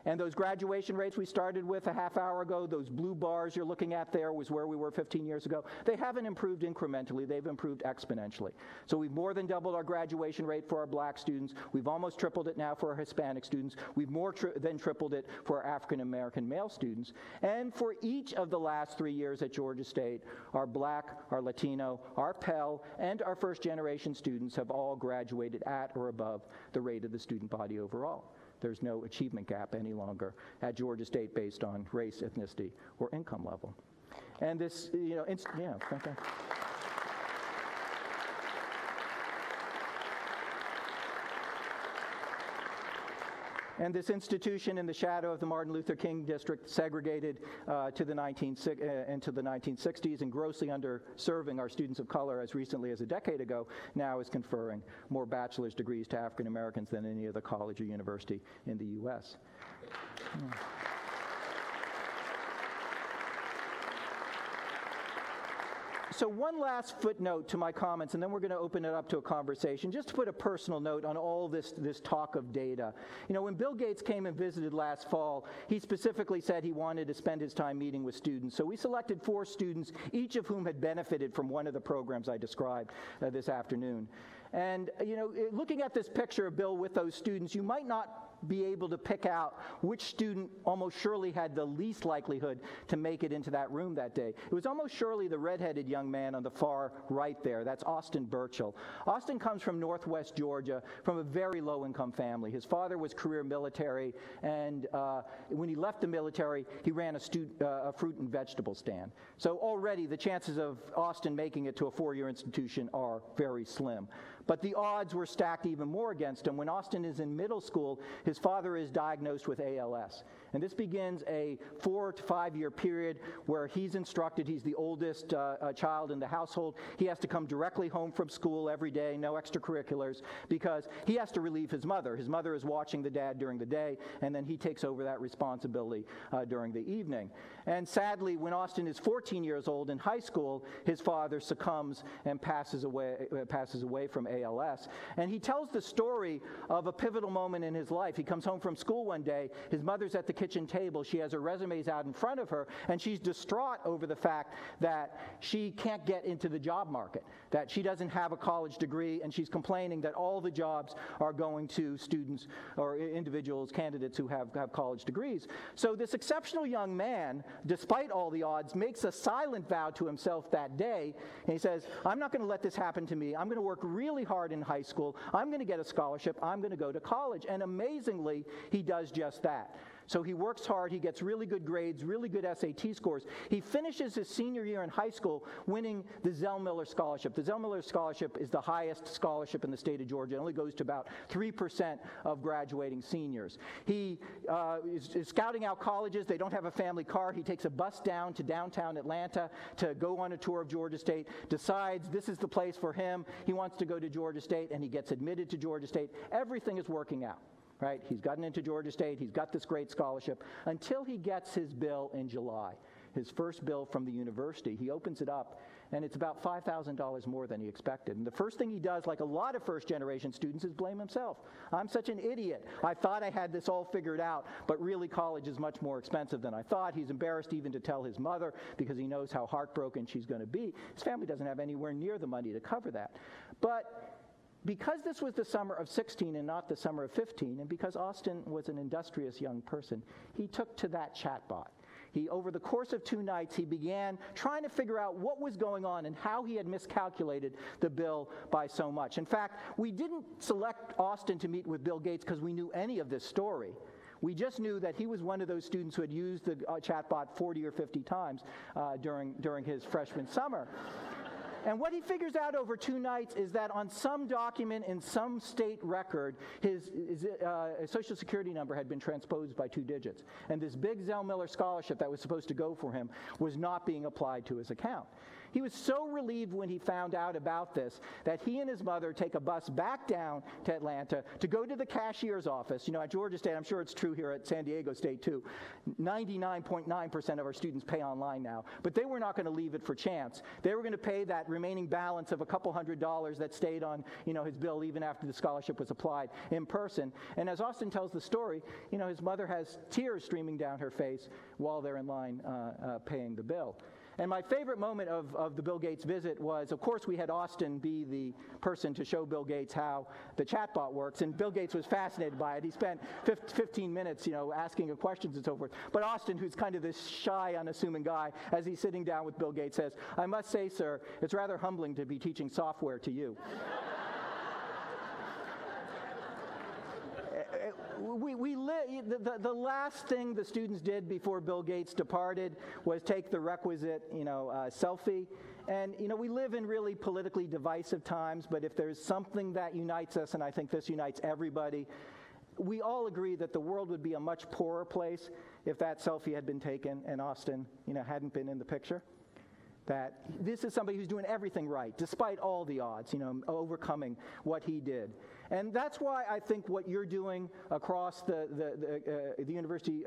S2: And those graduation rates we started with a half hour ago, those blue bars you're looking at there was where we were 15 years ago. They haven't improved incrementally, they've improved exponentially. So we've more than doubled our graduation rate for our black students. We've almost tripled it now for our Hispanic students. We've more than tripled it for our African American male students. And for each of the last 3 years at Georgia State, our black, our Latino, our Pell, and our first generation students have all graduated at or above the rate of the student body overall. There's no achievement gap any longer at Georgia State based on race, ethnicity, or income level. And this, okay. And this institution in the shadow of the Martin Luther King district, segregated into the 1960s and grossly underserving our students of color as recently as a decade ago, now is conferring more bachelor's degrees to African Americans than any other college or university in the U.S. So one last footnote to my comments, and then we're going to open it up to a conversation, just to put a personal note on all this talk of data. When Bill Gates came and visited last fall, he specifically said he wanted to spend his time meeting with students. So we selected 4 students, each of whom had benefited from one of the programs I described this afternoon. And, looking at this picture of Bill with those students, you might not be able to pick out which student almost surely had the least likelihood to make it into that room that day. It was almost surely the redheaded young man on the far right there. That's Austin Burchell. Austin comes from Northwest Georgia, from a very low-income family. His father was career military, and when he left the military, he ran a fruit and vegetable stand. So already the chances of Austin making it to a four-year institution are very slim. But the odds were stacked even more against him. When Austin is in middle school, his father is diagnosed with ALS. And this begins a 4 to 5 year period where he's instructed, he's the oldest child in the household. He has to come directly home from school every day, no extracurriculars, because he has to relieve his mother. His mother is watching the dad during the day, and then he takes over that responsibility during the evening. And sadly, when Austin is 14 years old in high school, his father succumbs and passes away from ALS. And he tells the story of a pivotal moment in his life. He comes home from school one day, his mother's at the kitchen table, she has her resumes out in front of her, and she's distraught over the fact that she can't get into the job market, that she doesn't have a college degree, and she's complaining that all the jobs are going to students or individuals, candidates who have college degrees. So this exceptional young man, despite all the odds, makes a silent vow to himself that day, and he says, I'm not going to let this happen to me. I'm going to work really hard in high school. I'm going to get a scholarship. I'm going to go to college. And amazingly, he does just that. So he works hard, he gets really good grades, really good SAT scores. He finishes his senior year in high school winning the Zell-Miller Scholarship. The Zell-Miller Scholarship is the highest scholarship in the state of Georgia. It only goes to about 3% of graduating seniors. He is scouting out colleges. They don't have a family car. He takes a bus down to downtown Atlanta to go on a tour of Georgia State, decides this is the place for him. He wants to go to Georgia State, and he gets admitted to Georgia State. Everything is working out. Right? He's gotten into Georgia State, he's got this great scholarship, until he gets his bill in July, his first bill from the university. He opens it up, and it's about $5,000 more than he expected. And the first thing he does, like a lot of first-generation students, is blame himself. I'm such an idiot. I thought I had this all figured out, but really college is much more expensive than I thought. He's embarrassed even to tell his mother because he knows how heartbroken she's going to be. His family doesn't have anywhere near the money to cover that. But because this was the summer of 16 and not the summer of 15, and because Austin was an industrious young person, he took to that chatbot. Over the course of 2 nights, he began trying to figure out what was going on and how he had miscalculated the bill by so much. In fact, we didn't select Austin to meet with Bill Gates because we knew any of this story. We just knew that he was one of those students who had used the chatbot 40 or 50 times during his freshman summer. And what he figures out over 2 nights is that on some document in some state record, his Social Security number had been transposed by 2 digits. And this big Zell-Miller scholarship that was supposed to go for him was not being applied to his account. He was so relieved when he found out about this that he and his mother take a bus back down to Atlanta to go to the cashier's office. You know, at Georgia State, I'm sure it's true here at San Diego State too, 99.9% of our students pay online now. But they were not going to leave it for chance. They were going to pay that remaining balance of a couple $100s that stayed on, his bill even after the scholarship was applied in person. And as Austin tells the story, his mother has tears streaming down her face while they're in line paying the bill. And my favorite moment of the Bill Gates visit was, of course, we had Austin be the person to show Bill Gates how the chatbot works, and Bill Gates was fascinated by it. He spent 15 minutes, asking him questions and so forth. But Austin, who's kind of this shy, unassuming guy, as he's sitting down with Bill Gates, says, I must say, sir, it's rather humbling to be teaching software to you. The last thing the students did before Bill Gates departed was take the requisite, selfie. And, we live in really politically divisive times, but if there's something that unites us, and I think this unites everybody, we all agree that the world would be a much poorer place if that selfie had been taken and Austin, hadn't been in the picture. That this is somebody who's doing everything right, despite all the odds, overcoming what he did. And that's why I think what you're doing across the university,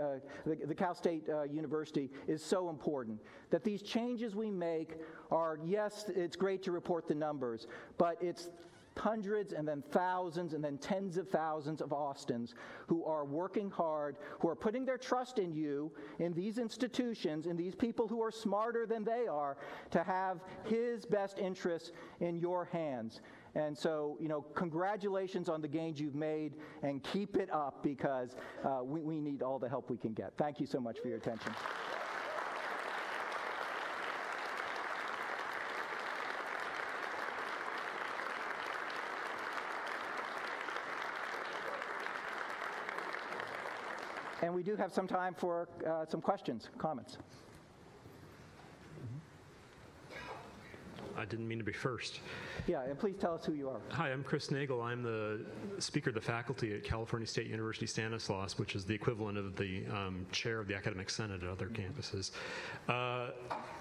S2: the Cal State University, is so important. That these changes we make are, yes, it's great to report the numbers, but it's hundreds and then thousands and then tens of thousands of Austins who are working hard, who are putting their trust in you, in these institutions, in these people who are smarter than they are, to have his best interests in your hands. And so, congratulations on the gains you've made, and keep it up, because we need all the help we can get. Thank you so much for your attention. And we do have some time for some questions, comments.
S3: I didn't mean to be first.
S2: Yeah, and please tell us who you are.
S3: Hi, I'm Chris Nagel. I'm the speaker of the faculty at California State University Stanislaus, which is the equivalent of the chair of the academic senate at other campuses.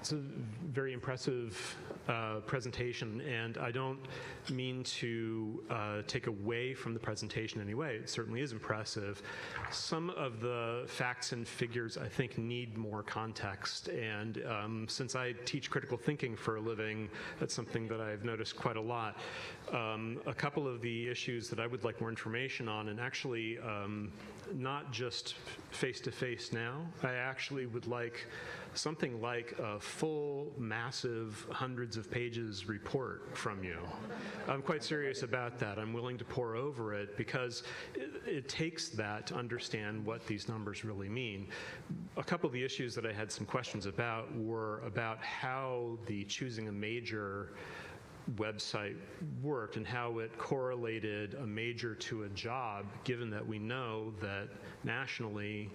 S3: It's a very impressive presentation, and I don't mean to take away from the presentation in any way. It certainly is impressive. Some of the facts and figures, I think, need more context, and since I teach critical thinking for a living, that's something that I've noticed quite a lot. A couple of the issues that I would like more information on, and actually not just face-to-face now, I actually would like something like a full, massive, hundreds of pages report from you. I'm quite serious about that. I'm willing to pore over it, because it takes that to understand what these numbers really mean. A couple of the issues that I had some questions about were about how the choosing a major website worked and how it correlated a major to a job, given that we know that nationally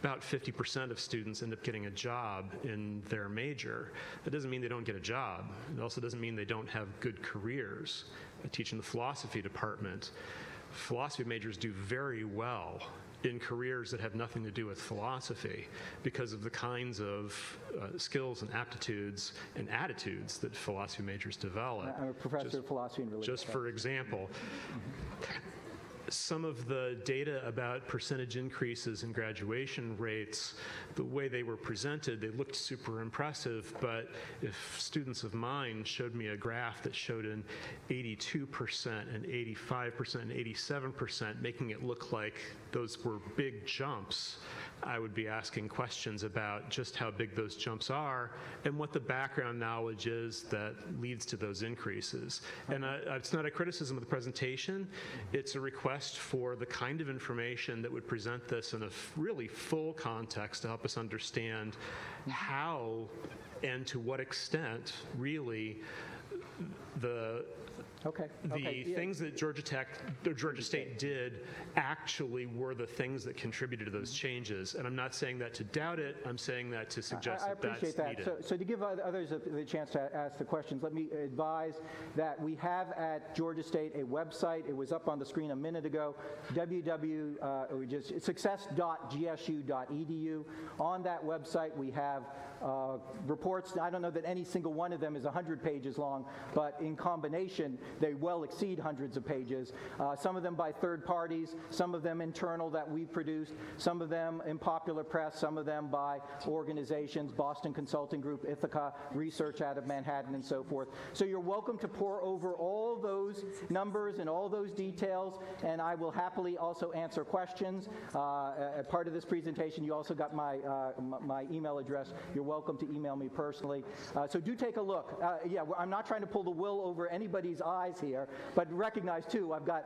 S3: about 50% of students end up getting a job in their major. That doesn't mean they don't get a job. It also doesn't mean they don't have good careers. I teach in the philosophy department. Philosophy majors do very well in careers that have nothing to do with philosophy because of the kinds of skills and aptitudes and attitudes that philosophy majors develop.
S2: I'm a professor of philosophy and religion.
S3: Just for example, some of the data about percentage increases in graduation rates, the way they were presented, they looked super impressive, but if students of mine showed me a graph that showed an 82% and 85% and 87%, making it look like those were big jumps, I would be asking questions about just how big those jumps are and what the background knowledge is that leads to those increases. And it's not a criticism of the presentation, it's a request for the kind of information that would present this in a really full context to help us understand how and to what extent really the things that Georgia State did actually were the things that contributed to those changes. And I'm not saying that to doubt it, I'm saying that to suggest that that's needed.
S2: I appreciate that. So to give others the chance to ask the questions, let me advise that we have at Georgia State a website. It was up on the screen a minute ago, success.gsu.edu. On that website we have reports. I don't know that any single one of them is 100 pages long, but in combination they well exceed hundreds of pages. Some of them by third parties, some of them internal that we produced, some of them in popular press, some of them by organizations, Boston Consulting Group, Ithaca, research out of Manhattan, and so forth. So you're welcome to pore over all those numbers and all those details, and I will happily also answer questions. Part of this presentation, you also got my email address. You're welcome to email me personally. So do take a look. Yeah, I'm not trying to pull the wool over anybody's eyes here, but recognize too, I've got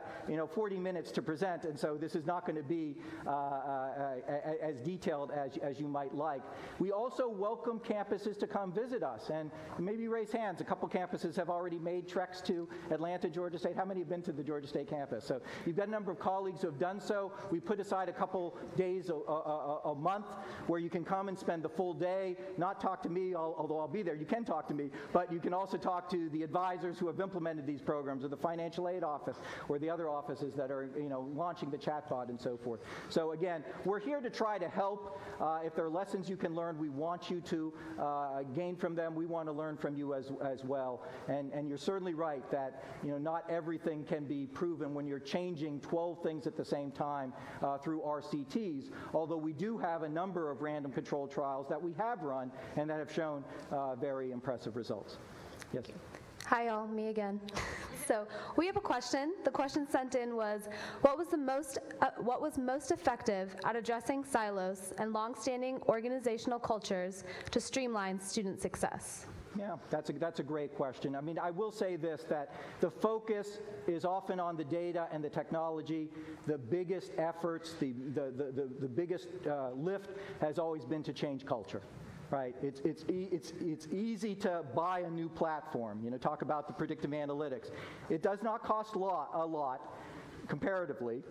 S2: 40 minutes to present, and so this is not going to be as detailed as you might like. We also welcome campuses to come visit us, and maybe raise hands. A couple campuses have already made treks to Atlanta, Georgia State. How many have been to the Georgia State campus? So you've got a number of colleagues who have done so. We put aside a couple days a month where you can come and spend the full day, not talk to me, although I'll be there. You can talk to me, but you can also talk to the advisors who have implemented these programs, or the financial aid office, or the other offices that are launching the chatbot and so forth. So again, we're here to try to help. If there are lessons you can learn, we want you to gain from them. We want to learn from you as well. And you're certainly right that not everything can be proven when you're changing 12 things at the same time through RCTs, although we do have a number of random controlled trials that we have run and that have shown very impressive results. Yes.
S1: Hi, y'all. Me again. So we have a question. The question sent in was, what was most effective at addressing silos and longstanding organizational cultures to streamline student success?
S2: Yeah, that's a great question. I mean, I will say this, that the focus is often on the data and the technology. The biggest efforts, the biggest lift has always been to change culture. Right, it's easy to buy a new platform. You know, talk about the predictive analytics. It does not cost a lot comparatively,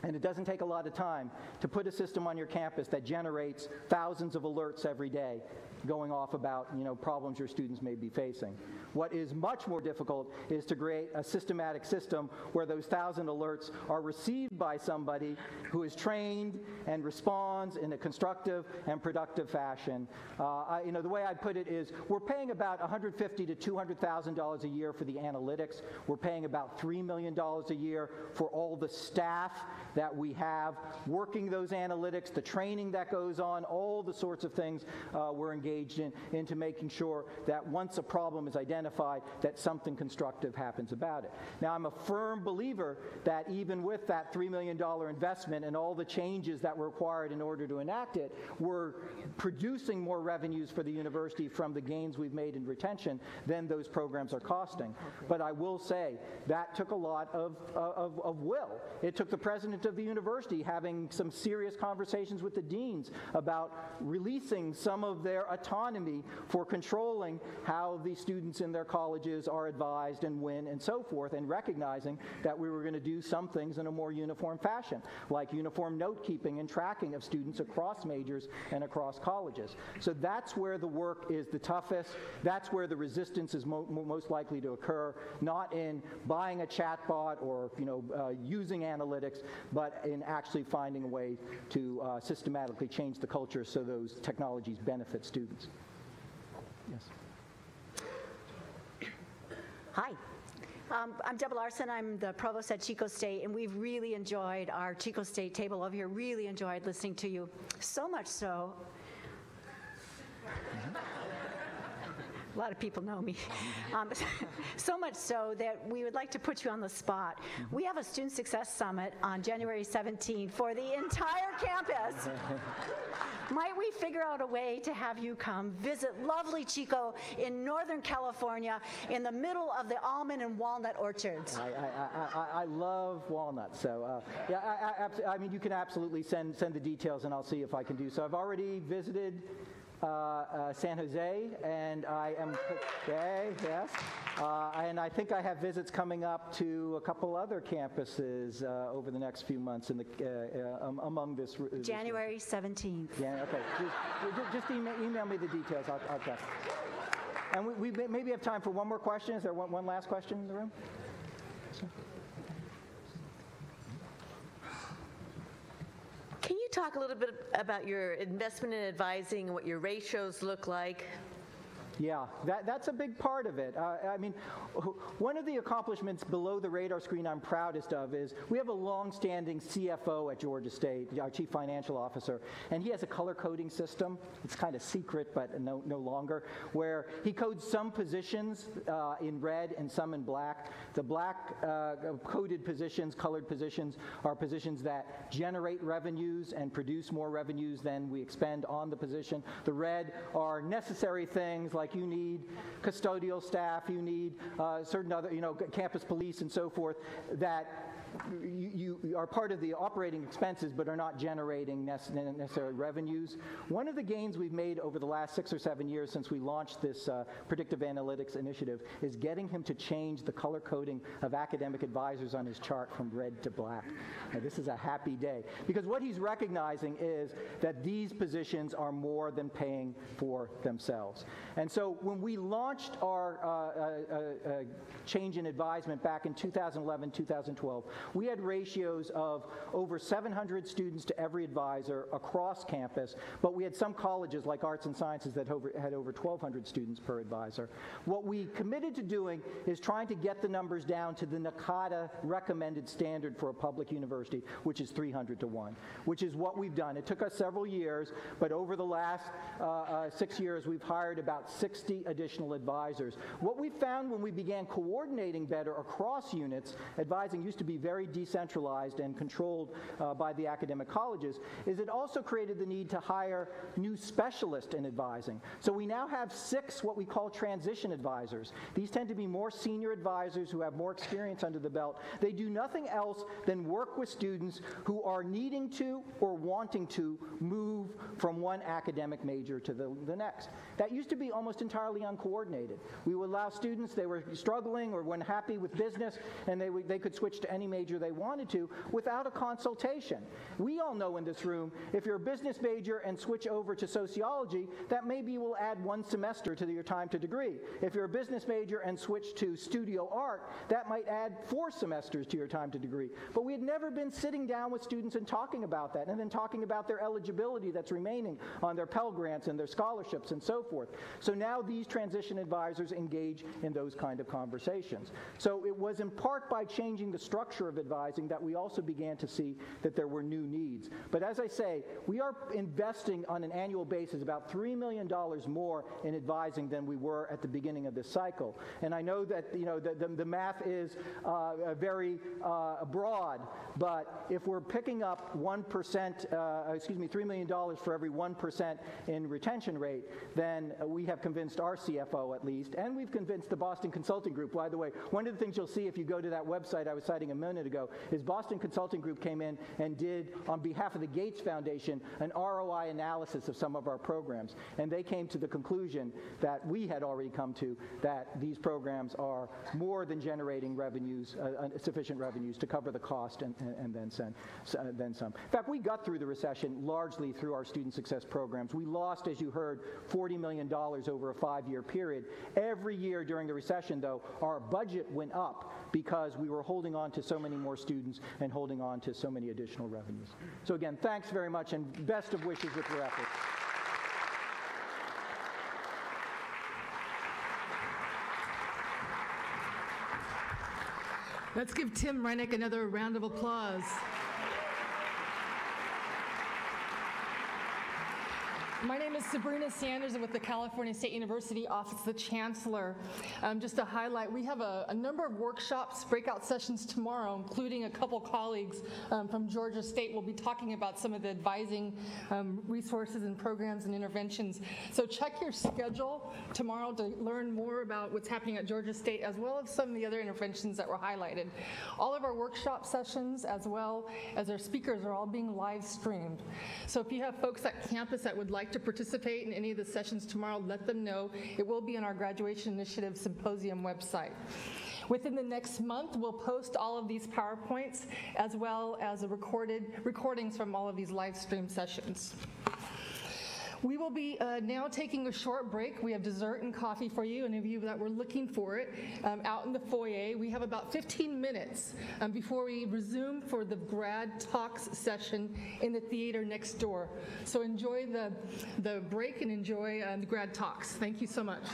S2: and it doesn't take a lot of time to put a system on your campus that generates thousands of alerts every day, going off about problems your students may be facing. What is much more difficult is to create a systematic system where those 1,000 alerts are received by somebody who is trained and responds in a constructive and productive fashion. The way I'd put it is we're paying about $150,000 to $200,000 a year for the analytics. We're paying about $3 million a year for all the staff that we have working those analytics, the training that goes on, all the sorts of things we're engaged into making sure that once a problem is identified, that something constructive happens about it. Now, I'm a firm believer that even with that $3 million investment and all the changes that were required in order to enact it, we're producing more revenues for the university from the gains we've made in retention than those programs are costing. But I will say that took a lot of will. It took the president of the university having some serious conversations with the deans about releasing some of their autonomy for controlling how the students in their colleges are advised and when and so forth, and recognizing that we were going to do some things in a more uniform fashion, like uniform note-keeping and tracking of students across majors and across colleges. So that's where the work is the toughest. That's where the resistance is most likely to occur, not in buying a chatbot or using analytics, but in actually finding a way to systematically change the culture so those technologies benefit students. Yes.
S4: Hi. I'm Deborah Larson. I'm the provost at Chico State, and we've really enjoyed our Chico State table over here, really enjoyed listening to you. So much so, a lot of people know me. So much so that we would like to put you on the spot. We have a Student Success Summit on January 17th for the entire campus. Might we figure out a way to have you come visit lovely Chico in Northern California in the middle of the almond and walnut orchards?
S2: I love walnuts, so I mean, you can absolutely send the details, and I'll see if I can do so. I've already visited San Jose, and I am yes, and I think I have visits coming up to a couple other campuses over the next few months in the among this.
S4: January 17th.
S2: Yeah, okay. Just email me the details. I'll check. And we maybe have time for one more question. Is there one last question in the room?
S5: Can you talk a little bit about your investment in advising and what your ratios look like?
S2: Yeah, that's a big part of it. I mean, one of the accomplishments below the radar screen I'm proudest of is we have a long-standing CFO at Georgia State, our Chief Financial Officer, and he has a color coding system. It's kind of secret, but no longer, where he codes some positions in red and some in black. The black coded positions, colored positions, are positions that generate revenues and produce more revenues than we expend on the position. The red are necessary things like you need custodial staff, you need certain other, campus police and so forth, that you are part of the operating expenses but are not generating necessary revenues. One of the gains we've made over the last 6 or 7 years since we launched this Predictive Analytics initiative is getting him to change the color coding of academic advisors on his chart from red to black. Now, this is a happy day, because what he's recognizing is that these positions are more than paying for themselves. And so when we launched our change in advisement back in 2011, 2012, we had ratios of over 700 students to every advisor across campus, but we had some colleges like Arts and Sciences that had over 1,200 students per advisor. What we committed to doing is trying to get the numbers down to the NACADA recommended standard for a public university, which is 300 to 1, which is what we've done. It took us several years, but over the last 6 years, we've hired about 60 additional advisors. What we found when we began coordinating better across units, advising used to be very decentralized and controlled by the academic colleges, is it also created the need to hire new specialists in advising. So we now have 6 what we call transition advisors. These tend to be more senior advisors who have more experience under the belt. They do nothing else than work with students who are needing to or wanting to move from one academic major to the next. That used to be almost entirely uncoordinated. We would allow students, they were struggling or weren't happy with business, and they could switch to any major they wanted to without a consultation. We all know in this room, if you're a business major and switch over to sociology, that maybe will add 1 semester to your time to degree. If you're a business major and switch to studio art, that might add 4 semesters to your time to degree. But we had never been sitting down with students and talking about that, and then talking about their eligibility that's remaining on their Pell Grants and their scholarships and so forth. So now these transition advisors engage in those kind of conversations. So it was in part by changing the structure of advising that we also began to see that there were new needs. But as I say, we are investing on an annual basis about $3 million more in advising than we were at the beginning of this cycle. And I know that the math is very broad, but if we're picking up 3 million for every 1% in retention rate, then we have convinced our CFO at least, and we've convinced the Boston Consulting Group. By the way, one of the things you'll see if you go to that website I was citing a minute ago is Boston Consulting Group came in and did, on behalf of the Gates Foundation, an ROI analysis of some of our programs. And they came to the conclusion that we had already come to, that these programs are more than generating revenues, sufficient revenues to cover the cost and then some. In fact, we got through the recession largely through our student success programs. We lost, as you heard, $40 million over a 5-year period. Every year during the recession, though, our budget went up because we were holding on to so many more students and holding on to so many additional revenues. So again, thanks very much and best of wishes with your efforts.
S6: Let's give Tim Rennick another round of applause. My name is Sabrina Sanders. I'm with the California State University Office of the Chancellor. Just to highlight, we have a number of workshops, breakout sessions tomorrow, including a couple colleagues from Georgia State will be talking about some of the advising resources and programs and interventions. So check your schedule tomorrow to learn more about what's happening at Georgia State, as well as some of the other interventions that were highlighted. All of our workshop sessions, as well as our speakers, are all being live streamed. So if you have folks at campus that would like to participate in any of the sessions tomorrow, let them know. It will be on our Graduation Initiative Symposium website. Within the next month, we'll post all of these PowerPoints as well as recordings from all of these live stream sessions. We will be now taking a short break. We have dessert and coffee for you, any of you that were looking for it, out in the foyer. We have about 15 minutes before we resume for the grad talks session in the theater next door. So enjoy the break and enjoy the grad talks. Thank you so much.